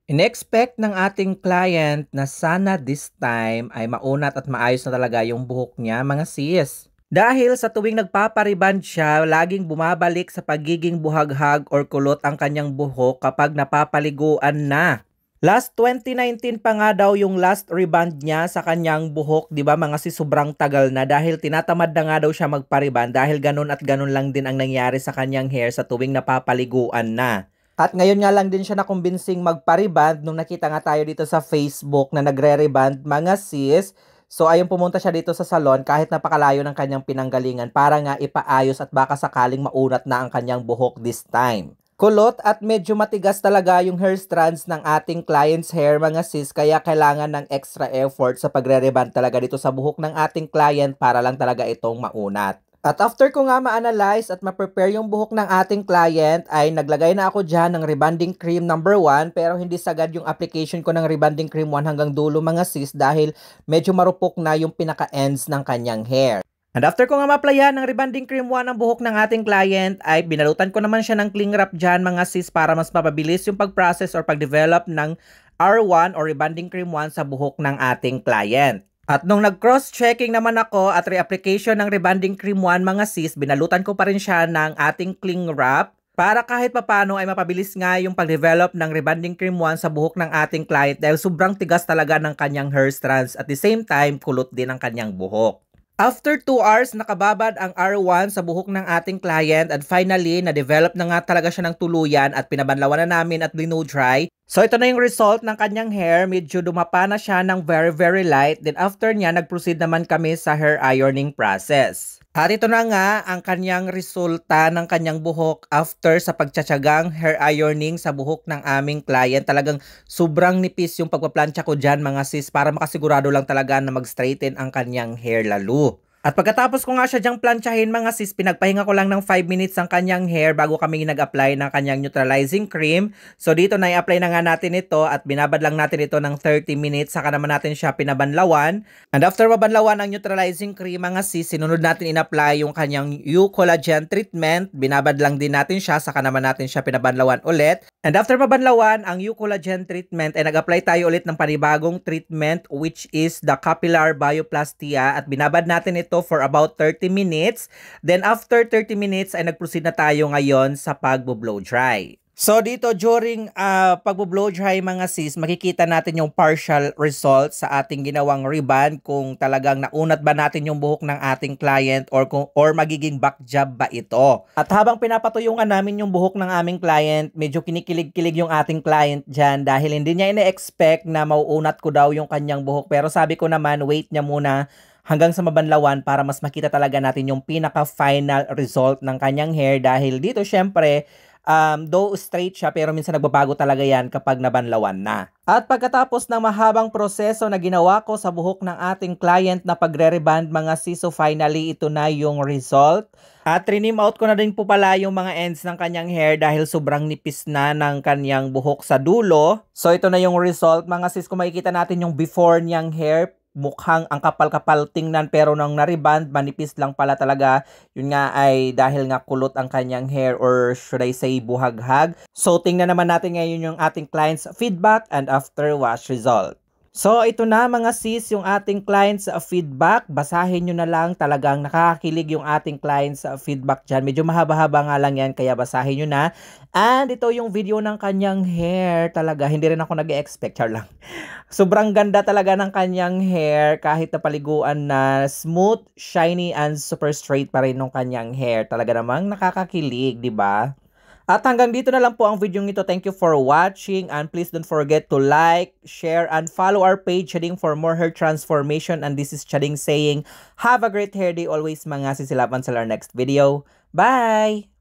In-expect ng ating client na sana this time ay maunat at maayos na talaga yung buhok niya, mga sis. Dahil sa tuwing nagpapariband siya, laging bumabalik sa pagiging buhaghag or kulot ang kanyang buhok kapag napapaliguan na. Last 2019 pa nga daw yung last reband niya sa kanyang buhok, 'di ba mga sis, sobrang tagal na dahil tinatamad na nga daw siya magpariband dahil ganun at ganun lang din ang nangyari sa kanyang hair sa tuwing napapaliguan na. At ngayon nga lang din siya nakumbinsing magpa-reband nung nakita nga tayo dito sa Facebook na nagre-reband, mga sis. So ayun, pumunta siya dito sa salon kahit napakalayo ng kanyang pinanggalingan para nga ipaayos at baka sakaling maunat na ang kanyang buhok this time. Kulot at medyo matigas talaga yung hair strands ng ating client's hair, mga sis, kaya kailangan ng extra effort sa pagre-reband talaga dito sa buhok ng ating client para lang talaga itong maunat. At after ko nga ma-analyze at ma-prepare yung buhok ng ating client, ay naglagay na ako dyan ng rebonding cream number 1, pero hindi sagad yung application ko ng rebonding cream 1 hanggang dulo, mga sis, dahil medyo marupok na yung pinaka-ends ng kanyang hair. And after ko nga ma-applyan ng rebonding cream 1 ang buhok ng ating client, ay binalutan ko naman siya ng cling wrap dyan, mga sis, para mas mapabilis yung pag-process or pag-develop ng R1 or rebonding cream 1 sa buhok ng ating client. At nung nag-cross-checking naman ako at re-application ng rebonding cream 1, mga sis, binalutan ko pa rin siya ng ating cling wrap para kahit papano ay mapabilis nga yung pag-develop ng rebonding cream 1 sa buhok ng ating client dahil sobrang tigas talaga ng kanyang hair strands at the same time kulot din ang kanyang buhok. After 2 hours, nakababad ang R1 sa buhok ng ating client at finally, na-develop na nga talaga siya ng tuluyan at pinabanlawan na namin at blino-dry. So ito na yung result ng kanyang hair, medyo dumapa na siya ng very light. Then after niya, nag-proceed naman kami sa hair ironing process. At ito na nga ang kanyang resulta ng kanyang buhok after sa pagtsatsagang hair ironing sa buhok ng aming client. Talagang sobrang nipis yung pagpaplansya ko dyan, mga sis, para makasigurado lang talaga na mag-straighten ang kanyang hair lalo. At pagkatapos ko nga siya dyang plantsahin, mga sis, pinagpahinga ko lang ng 5 minutes ang kanyang hair bago kami nag-apply ng kanyang neutralizing cream. So dito na i-apply na nga natin ito at binabad lang natin ito ng 30 minutes. Saka naman natin siya pinabanlawan. And after mabanlawan ang neutralizing cream, mga sis, sinunod natin in-apply yung kanyang U-Collagen treatment. Binabad lang din natin siya, saka naman natin siya pinabanlawan ulit. And after mabanlawan ang U-Collagen treatment, ay nag-apply tayo ulit ng panibagong treatment which is the Capillar Bioplastia at binabad natin ito for about 30 minutes. Then after 30 minutes ay nag-proceed na tayo ngayon sa pagbo-blow dry. So dito during pagbo-blow dry, mga sis, makikita natin yung partial result sa ating ginawang reband kung talagang naunat ba natin yung buhok ng ating client or magiging back job ba ito. At habang pinapatuyungan namin yung buhok ng aming client, medyo kinikilig-kilig yung ating client dyan dahil hindi niya ina-expect na mauunat ko daw yung kanyang buhok. Pero sabi ko naman, wait niya muna hanggang sa mabanlawan para mas makita talaga natin yung pinaka-final result ng kanyang hair dahil dito syempre, though straight siya pero minsan nagbabago talaga yan kapag nabanlawan na. At pagkatapos ng mahabang proseso na ginawa ko sa buhok ng ating client na pagre-reband, mga sis, so finally ito na yung result. At trinim out ko na din po pala yung mga ends ng kanyang hair dahil sobrang nipis na ng kanyang buhok sa dulo. So ito na yung result, mga sis. Kung makikita natin yung before niyang hair, mukhang ang kapal-kapal tingnan pero nang na-reband, manipis lang pala talaga. Yun nga ay dahil nga kulot ang kanyang hair or should I say buhaghag. So tingnan naman natin ngayon yung ating client's feedback and after wash result. So ito na, mga sis, yung ating client's feedback. Basahin nyo na lang, talagang nakakakilig yung ating client's feedback dyan. Medyo mahaba-haba nga lang yan kaya basahin nyo na. And ito yung video ng kanyang hair. Talaga hindi rin ako nag-expect, char lang. Sobrang ganda talaga ng kanyang hair kahit napaliguan na, smooth, shiny, and super straight pa rin ng kanyang hair. Talaga namang nakakakilig, di ba? At hanggang dito na lang po ang video nito. Thank you for watching and please don't forget to like, share, and follow our page Chading for more hair transformation. And this is Chading saying, have a great hair day always, mga sisilaban sa our next video. Bye!